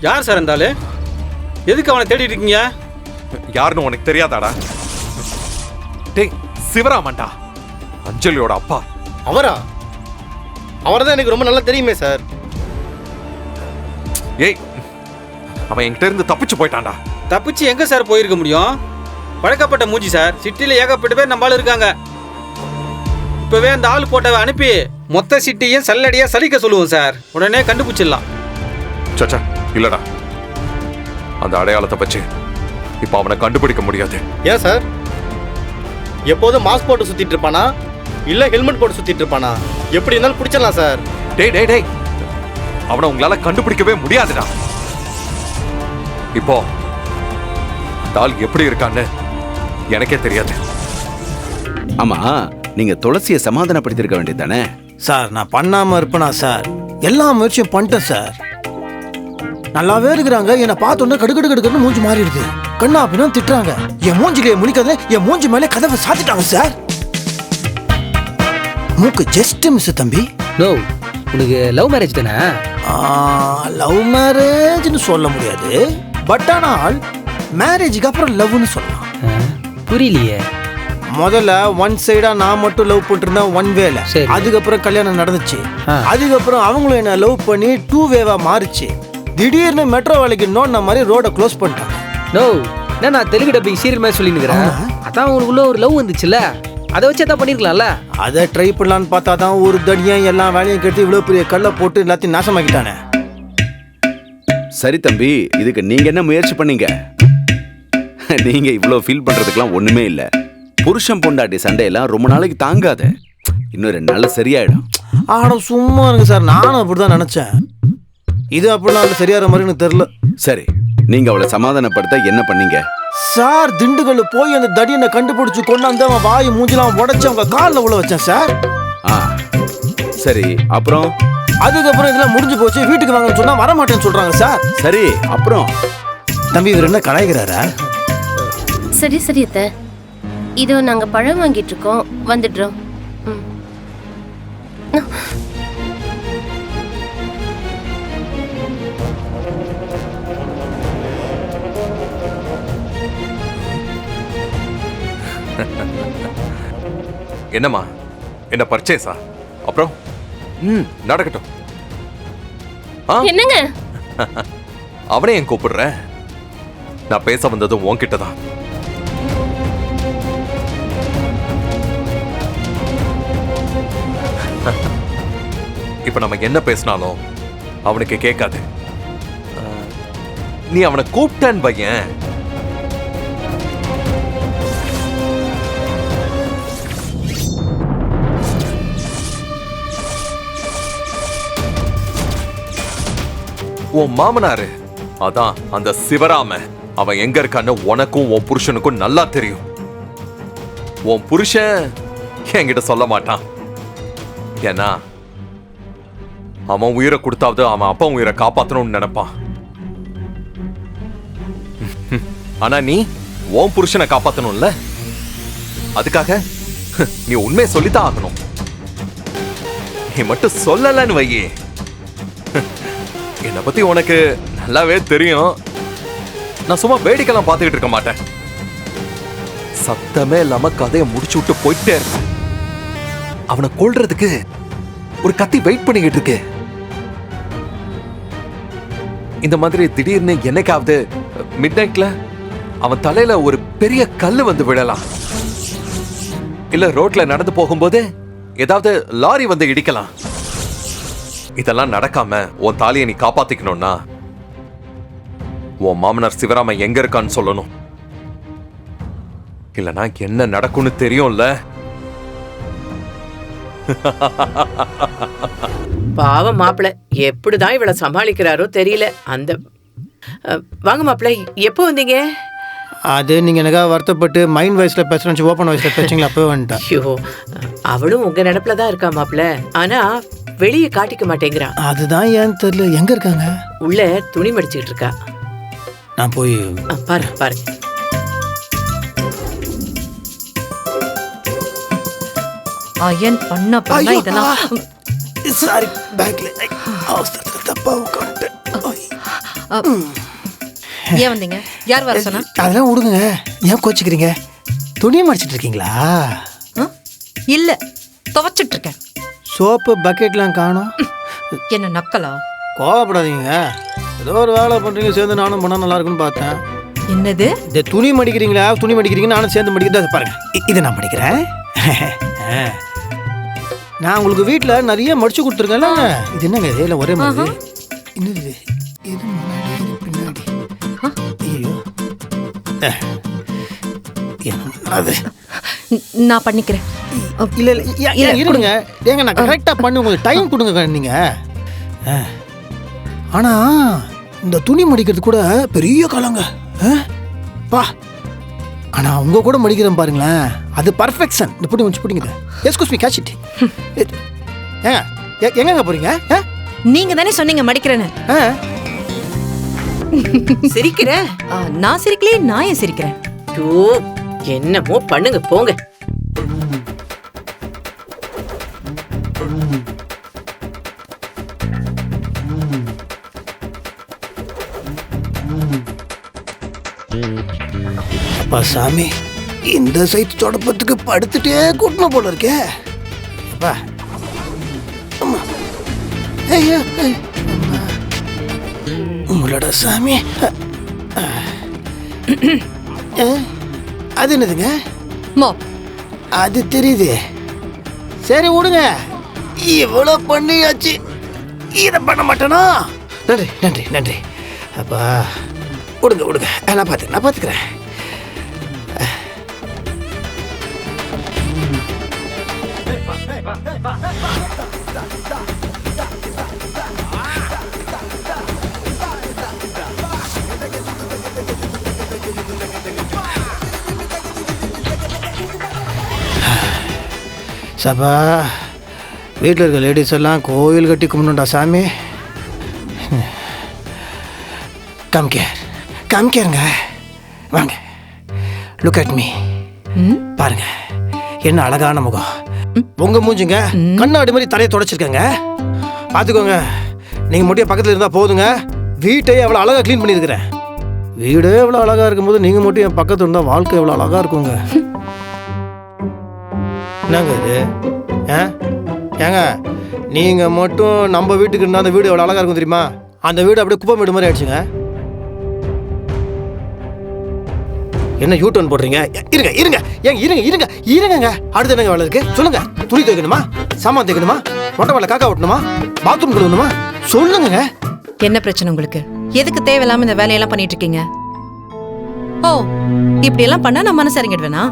யார் சார் இருந்தாலு? எதுக்கு அவனை தேடிட்டு இருக்கீங்க? யாருன்னு உனக்கு தெரியாதாடா? டேய் சிவராமன்டா, அஞ்சலியோட அப்பா. அவரா? அவர்தான் எனக்கு ரொம்ப நல்லா தெரியுமே சார். ஏய், அவன் என்கிட்ட இருந்து தப்பிச்சு போயிட்டான்டா. தப்பிச்சு எங்க சார் போயிருக்க முடியும்? பழக்கப்பட்ட மூஞ்சி சார். சிட்டில ஏகப்பட்ட பேர் நம்மளால இருக்காங்க. இப்பவே அந்த ஆள் போட்டவை அனுப்பி மொத்த சிட்டியும் சல்லடியா சலிக்க சொல்லுவோம் சார். உடனே கண்டுபிடிச்சிடலாம். சச்சா இல்லடா, அந்த அடையாளத்தை வச்சு இப்ப அவனை கண்டுபிடிக்க முடியாது. ஏன் சார்? எப்போதும் மாஸ்க் போட்டு சுத்திட்டு இருப்பானா இல்ல ஹெல்மெட் போட்டு சுத்திட்டு இருப்பானா? எப்படி இருந்தாலும் பிடிச்சிடலாம் சார். டேய் டேய் டேய், அவனை உங்களால கண்டுபிடிக்கவே முடியாதுடா. இப்போ அந்த ஆள் எப்படி இருக்கான்னு எனக்கே தெரியாது. ஆமா, நீங்க துளசியை சமாதானப்படுத்திருக்க வேண்டியது தானே? சார் நான் பண்ணாம இருப்பேனா சார்? எல்லா முயற்சியும் பண்ணிட்டேன் சார். நல்லாவே இருக்கிறாங்க, என்னை பார்த்தோன்னே கடுக்கடுன்னு மூஞ்சி மாறிடுது. கண்ணா அப்படின்னு திட்டுறாங்க. என் மூஞ்சிலே முழிக்காத, என் மூஞ்சி மேலே கதவை சாத்திட்டாங்க சார். மூக்கு ஜஸ்ட் மிஸ் தம்பி. நோ, உனக்கு லவ் மேரேஜ் தானே? லவ் மேரேஜ்னு சொல்ல முடியாது, பட் ஆனால் மேரேஜுக்கு அப்புறம் லவ்னு சொல்லலாம். புரியலையே. முதல்ல ஒன் சைடா நான் மட்டும் லவ் பண்ணிருந்தேன், ஒன் வேல. சரி. அதுக்கப்புறம் கல்யாணம் நடந்துச்சு. அதுக்கப்புறம் அவங்களும் என்ன லவ் பண்ணி டூ வேவா மாறிச்சு. திடீர்னு மெட்ரோ வேலைக்கு நோண்ட மாதிரி ரோட க்ளோஸ் பண்ணிட்டாங்க. நோ, என்ன நான் தெலுங்கு டப்பிங் சீரியல் மாதிரி சொல்லினுக்கிறேன். அதான் உங்களுக்குள்ள ஒரு லவ் வந்துச்சுல்ல, அதை வச்சு தான் பண்ணிருக்கலாம்ல. அதை ட்ரை பண்ணலான்னு பார்த்தா தான் ஒரு தடியன் எல்லா வேலையும் கட்டி இவ்வளவு பெரிய கல்லை போட்டு எல்லாத்தையும் நாசமாக்கிட்டானே. சரி தம்பி, இதுக்கு நீங்க என்ன முயற்சி பண்ணீங்க? நீங்க இவ்வளவு ஃபீல் பண்றதுக்கெல்லாம் ஒண்ணுமே இல்ல. புருஷன் பொண்டாட்டி சண்டையெல்லாம் ரொம்ப நாளைக்கு தாங்காத. இன்னும் 2 நாள்ல சரியாயிடும். ஆனா சும்மா இருக்கு சார், நானும் அப்படிதான் நினைச்சேன். இது அப்படிலாம் அது சரியாகிற மாதிரி எனக்கு தெரியல. சரி, நீங்க அவளை சமாதானப்படுத்த என்ன பண்ணீங்க? சார் திண்டுக்கல்ல போய் அந்த தடியனை கண்டுபிடிச்சு கொண்டாந்து அவன் வாய் மூஞ்சிலாம் உடச்சு அவங்க காலில் உள்ள வச்சேன் சார். சரி, அப்புறம்? அதுக்கப்புறம் இதெல்லாம் முடிஞ்சு போச்சு, வீட்டுக்கு வாங்கன்னு சொன்னா வரமாட்டேன்னு சொல்றாங்க சார். சரி, அப்புறம்? தம்பி இவர் என்ன கலாய்கிறாரா? சரி சரி அத்தை, இதோ நாங்க பழம் வாங்கிட்டு இருக்கோம், வந்துடுறோம். என்னம்மா, என்ன பர்ச்சேஸா? அப்புறம் நடக்கட்டும். என்னங்க அவனே என் கூப்பிடுற? நான் பேச வந்ததும் உன்கிட்ட தான். இப்ப நம்ம என்ன பேசினாலும் அவனுக்கு கேட்காது. நீ அவனை கூப்பிட்டான் பையன். உன் மாமனாரு, அதான் அந்த சிவராம, அவன் எங்க இருக்கான்னு உனக்கும் உன் புருஷனுக்கும் நல்லா தெரியும். உன் புருஷன் என்கிட்ட சொல்ல மாட்டான். ஏன்னா அவன் உயிரை கொடுத்தாவது அவன் அப்பா உயிரை காப்பாத்தணும்னு நினைப்பான். ஆனா நீ உன் புருஷனை காப்பாத்தணும்ல, அதுக்காக நீ உண்மையை சொல்லித்தான் ஆகணும். நீ மட்டும் சொல்லலன்னு வையே, என்னை பத்தி உனக்கு நல்லாவே தெரியும். நான் சும்மா வேடிக்கைலாம் பார்த்துக்கிட்டு இருக்க மாட்டேன். சத்தமே இல்லாம கதையை முடிச்சு விட்டு போயிட்டே இருப்பேன். அவனை கொல்றதுக்கு ஒரு கத்தி வெயிட் பண்ணிக்கிட்டு இருக்கு. இந்த மாதிரி திடீர்னு என்னைக்காவது மிட் நைட்ல அவன் தலையில ஒரு பெரிய கல்லு வந்து விழலாம். இல்ல ரோட்ல நடந்து போகும்போது ஏதாவது லாரி வந்து இடிக்கலாம். இதெல்லாம் நடக்காம உன் தாலியை நீ காப்பாத்திக்கணும்னா உன் மாமனார் சிவராம எங்க இருக்கான்னு சொல்லணும். இல்லனா என்ன நடக்கும்னு தெரியும்ல. பாவம் மாப்பிள்ள எப்படிதான் இவளை சமாளிக்கிறாரோ தெரியல. அந்த வாங்க மாப்பிள்ள, எப்போ வந்தீங்க? அது நீங்க எனக்கா வருத்தப்பட்டு மைண்ட் வாய்ஸ்ல பேசுறேன், ஓப்பன் வாய்ஸ்ல பேசுறீங்களா? அப்பவே வந்துட்டேன். ஐயோ, அவளும் உங்க நினைப்புல தான் இருக்கா மாப்பிள்ள. ஆனா வெளியே காட்டிக்க மாட்டேங்கிறா. அதுதான் ஏன்னு தெரியல. எங்க இருக்காங்க? உள்ள துணி மடிச்சுக்கிட்டு இருக்கா. நான் போய் பாருங்க பாருங்க. அயன் பண்ண இதெல்லாம் சாரி பேக்ல அவசரத்துல தப்பா உட்காந்துட்டேன். ஏன் வந்தீங்க? யார் வர சொன்னா? அதெல்லாம் விடுங்க, ஏன் கோச்சிக்கிறீங்க? துணியை மடிச்சிட்டு இருக்கீங்களா? இல்ல, துவைச்சிட்டு இருக்கேன். சோப்பு பக்கெட்லாம் காணோம். என்ன நக்கலா? கோவப்படாதீங்க, ஏதோ ஒரு வேலை பண்றீங்க, சேர்ந்து நானும் பண்ணா நல்லா இருக்குன்னு பார்த்தேன். என்னது? இந்த துணி மடிக்கிறீங்களா? துணி மடிக்கிறீங்க, நானும் சேர்ந்து மடிக்கிறேன். பாருங்க, இதை நான் மடிக்கிறேன். நான் உங்களுக்கு வீட்டில் நிறைய மடிச்சு கொடுத்துருக்கேன்ல. இது என்னங்க இது? இல்லை ஒரே மாதிரி. என்னது இது? முன்னாடி இது பின்னாடி. ஐயோ, அது நான் பண்ணிக்கிறேன். இல்லை இல்லை இருங்க, ஏங்க நான் கரெக்டாக பண்ணி உங்களுக்கு டைம் கொடுங்க நீங்க. ஆனா இந்த துணி மடிக்கிறது கூட பெரிய காலங்க பா. ஆனா உங்க கூட மடிக்கிறேன் பாருங்களேன், அது பர்ஃபெக்ஷன். இந்த புடி முடிச்சு பிடிங்க. Excuse me, catch it. எங்கங்க போறீங்க? நீங்க தானே சொன்னீங்க மடிக்கிறேன்னு. சிரிக்கிற? நான் சிரிக்கலையே, நான் ஏன் சிரிக்கிறேன்? ஐயோ, என்னமோ பண்ணுங்க போங்க. அப்பா சாமி, இந்த சைட் தொடப்பத்துக்கு படுத்துட்டே கூட்டணும் போல இருக்கே. அப்பா, அம்மா, ஐயோ, அம்மா, உங்களோட சாமி. அது என்னதுங்க? மோப். அது தெரியுது. சரி விடுங்க, இவ்வளோ பண்ணியாச்சு, இதை பண்ண மாட்டேனா? நன்றி நன்றி நன்றி. அப்பா விடுங்க விடுங்க, நான் பார்த்துக்கிறேன். சபா, வீட்டில் இருக்க லேடிஸ் எல்லாம் கோயில் கட்டி கும்பிடுண்டா சாமி. காமிக்கேருங்க, வாங்க. Look at me. பாருங்க, என்ன அழகான முகம். உங்க மூஞ்சுங்க கண்ணாடி மாதிரி தலையை தொடச்சிருக்கங்க. பார்த்துக்கோங்க, நீங்கள் மட்டும் பக்கத்தில் இருந்தால் போதுங்க, வீட்டையே எவ்வளோ அழகாக க்ளீன் பண்ணியிருக்கிறேன். வீடே எவ்வளோ அழகாக இருக்கும்போது நீங்கள் மட்டும் என் பக்கத்தில் இருந்தால் வாழ்க்கை எவ்வளோ அழகாக இருக்குங்க. என்னங்க இது? ஏங்க, நீங்கள் மட்டும் நம்ம வீட்டுக்கு இருந்தால் அந்த வீடு எவ்வளோ அழகாக இருக்கும் தெரியுமா? அந்த வீடு அப்படியே குப்பை வீடு மாதிரி ஆயிடுச்சுங்க. என்ன யூ டர்ன் போடுறீங்க? இருங்க இருங்க, ஏங்க இருங்க இருங்க இருங்க. அடுத்து என்னங்க வேலை இருக்கு சொல்லுங்க. துணி துவைக்கணுமா? சாமான் தேய்க்கணுமா? மொட்டை வேலை காக்கா ஓட்டணுமா? பாத்ரூம் கழுவணுமா? சொல்லுங்க. என்ன பிரச்சனை உங்களுக்கு? எதுக்கு தேவையில்லாம இந்த வேலையெல்லாம் பண்ணிட்டு இருக்கீங்க? ஓ, இப்படி எல்லாம் பண்ணா நான் மனசு இறங்கிடுவேனா?